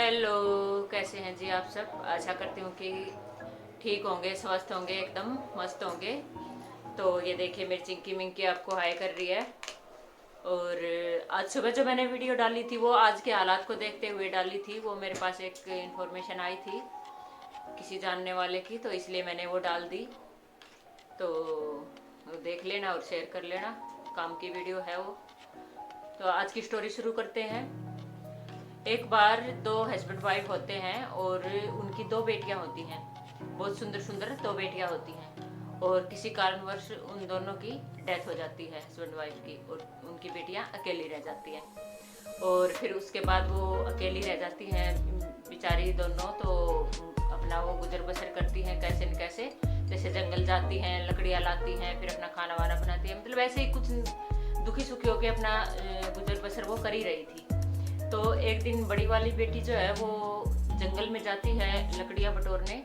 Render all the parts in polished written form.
Hello, कैसे हैं जी आप सब। आशा करती हूँ कि ठीक होंगे, स्वस्थ होंगे, एकदम मस्त होंगे। तो ये देखिए मेरी चिंकी मिंकी आपको हाय कर रही है। और आज सुबह जो मैंने वीडियो डाली थी वो आज के हालात को देखते हुए डाली थी। वो मेरे पास एक इन्फॉर्मेशन आई थी किसी जानने वाले की, तो इसलिए मैंने वो डाल दी। तो देख लेना और शेयर कर लेना, काम की वीडियो है वो। तो आज की स्टोरी शुरू करते हैं। एक बार दो हस्बैंड वाइफ होते हैं और उनकी दो बेटियां होती हैं। बहुत सुंदर सुंदर दो बेटियां होती हैं और किसी कारणवश उन दोनों की डेथ हो जाती है, हस्बैंड वाइफ की, और उनकी बेटियां अकेली रह जाती हैं। और फिर उसके बाद वो अकेली रह जाती हैं बेचारी दोनों। तो अपना वो गुजर बसर करती हैं कैसे न कैसे, जैसे जंगल जाती हैं, लकड़ियाँ लाती हैं, फिर अपना खाना वाना बनाती हैं। मतलब ऐसे ही कुछ दुखी सुखी होकर अपना गुजर बसर वो कर ही रही थी। तो एक दिन बड़ी वाली बेटी जो है वो जंगल में जाती है लकड़ियाँ बटोरने,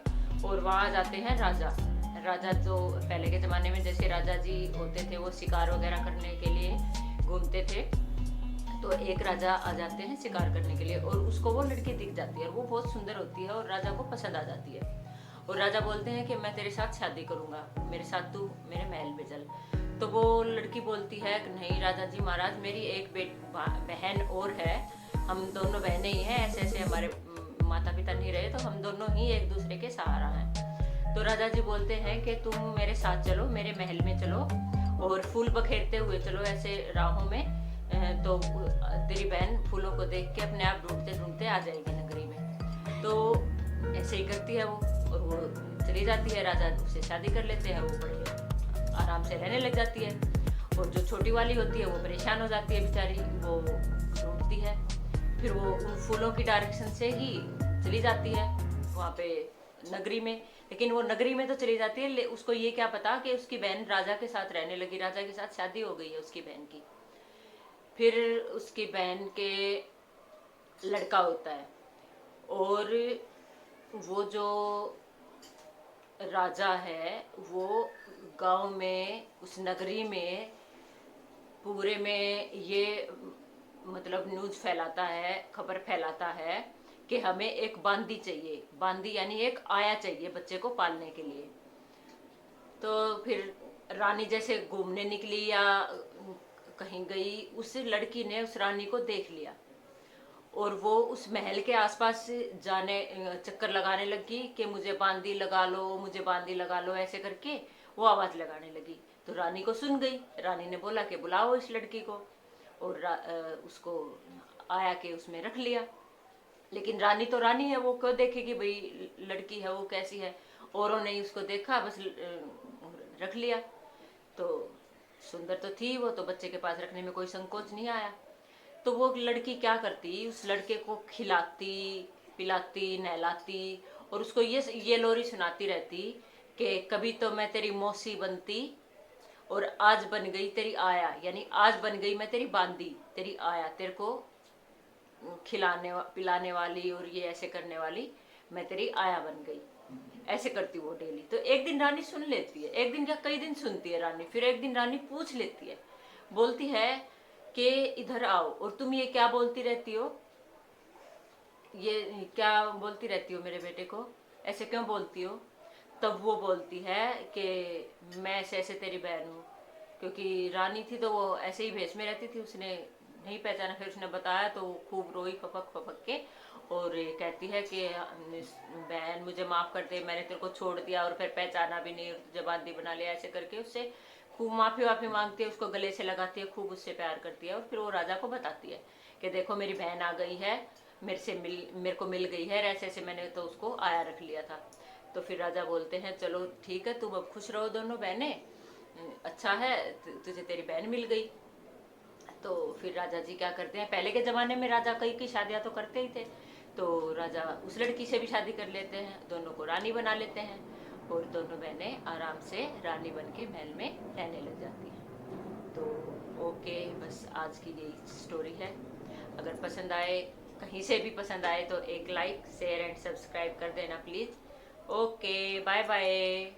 और वहाँ जाते हैं राजा। राजा तो पहले के ज़माने में जैसे राजा जी होते थे वो शिकार वगैरह करने के लिए घूमते थे। तो एक राजा आ जाते हैं शिकार करने के लिए और उसको वो लड़की दिख जाती है और वो बहुत सुंदर होती है और राजा को पसंद आ जाती है। और राजा बोलते हैं कि मैं तेरे साथ शादी करूँगा, मेरे साथ तू मेरे महल में चल। तो वो लड़की बोलती है कि नहीं राजा जी महाराज, मेरी एक बहन और है, हम दोनों बहनें ही हैं, ऐसे ऐसे हमारे माता पिता नहीं रहे तो हम दोनों ही एक दूसरे के सहारा हैं। तो राजा जी बोलते हैं कि तुम मेरे साथ चलो, मेरे महल में चलो और फूल बखेरते हुए चलो ऐसे राहों में। तो तेरी बहन फूलों को देख के अपने आप ढूंढते ढूंढते आ जाएगी नगरी में। तो ऐसे ही करती है वो और वो चली जाती है। राजा उससे शादी कर लेते हैं, वो बड़े आराम से रहने लग जाती है। और जो छोटी वाली होती है वो परेशान हो जाती है बेचारी, वो ढूंढती है। फिर वो उन फूलों की डायरेक्शन से ही चली जाती है वहाँ पे नगरी में। लेकिन वो नगरी में तो चली जाती है, उसको ये क्या पता कि उसकी बहन राजा के साथ रहने लगी, राजा के साथ शादी हो गई है उसकी बहन की। फिर उसकी बहन के लड़का होता है और वो जो राजा है वो गांव में, उस नगरी में, पूरे में ये मतलब न्यूज़ फैलाता है, खबर फैलाता है कि हमें एक बांदी चाहिए। बांदी यानी एक आया चाहिए बच्चे को पालने के लिए। तो फिर रानी जैसे घूमने निकली या कहीं गई, उस लड़की ने उस रानी को देख लिया और वो उस महल के आसपास जाने चक्कर लगाने लगी कि मुझे बांदी लगा लो, मुझे बांदी लगा लो, ऐसे करके वो आवाज़ लगाने लगी। तो रानी को सुन गई, रानी ने बोला कि बुलाओ इस लड़की को, और उसको आया के उसमें रख लिया। लेकिन रानी तो रानी है, वो क्यों देखेगी भाई लड़की है वो कैसी है। औरों ने उसको देखा, बस रख लिया। तो सुंदर तो थी वो, तो बच्चे के पास रखने में कोई संकोच नहीं आया। तो वो लड़की क्या करती, उस लड़के को खिलाती पिलाती नहलाती और उसको ये लोरी सुनाती रहती कि कभी तो मैं तेरी मौसी बनती और आज बन गई तेरी आया, यानी आज बन गई मैं तेरी बांदी, तेरी आया, तेरे को खिलाने पिलाने वाली और ये ऐसे करने वाली, मैं तेरी आया बन गई। ऐसे करती वो डेली। तो एक दिन रानी सुन लेती है, एक दिन क्या कई दिन सुनती है रानी। फिर एक दिन रानी पूछ लेती है, बोलती है कि इधर आओ, और तुम ये क्या बोलती रहती हो, ये क्या बोलती रहती हो मेरे बेटे को, ऐसे क्यों बोलती हो। तब वो बोलती है कि मैं ऐसे ऐसे तेरी बहन हूँ। क्योंकि रानी थी तो वो ऐसे ही भेष में रहती थी, उसने नहीं पहचाना। फिर उसने बताया तो वो खूब रोई फपक फपक के, और ये कहती है कि बहन मुझे माफ़ कर दे, मैंने तेरे को छोड़ दिया और फिर पहचाना भी नहीं और तुझे बांदी बना लिया, ऐसे करके उससे खूब माफ़ी वाफ़ी मांगती है, उसको गले से लगाती है, खूब उससे प्यार करती है। और फिर वो राजा को बताती है कि देखो मेरी बहन आ गई है, मेरे को मिल गई है, ऐसे ऐसे मैंने तो उसको आया रख लिया था। तो फिर राजा बोलते हैं चलो ठीक है, तुम अब खुश रहो दोनों बहनें, अच्छा है तुझे तेरी बहन मिल गई। तो फिर राजा जी क्या करते हैं, पहले के ज़माने में राजा कई की शादियाँ तो करते ही थे। तो राजा उस लड़की से भी शादी कर लेते हैं, दोनों को रानी बना लेते हैं और दोनों बहनें आराम से रानी बन के महल में रहने लग जाती हैं। तो ओके, बस आज की यही स्टोरी है। अगर पसंद आए, कहीं से भी पसंद आए, तो एक लाइक शेयर एंड सब्सक्राइब कर देना प्लीज़। Okay, bye bye.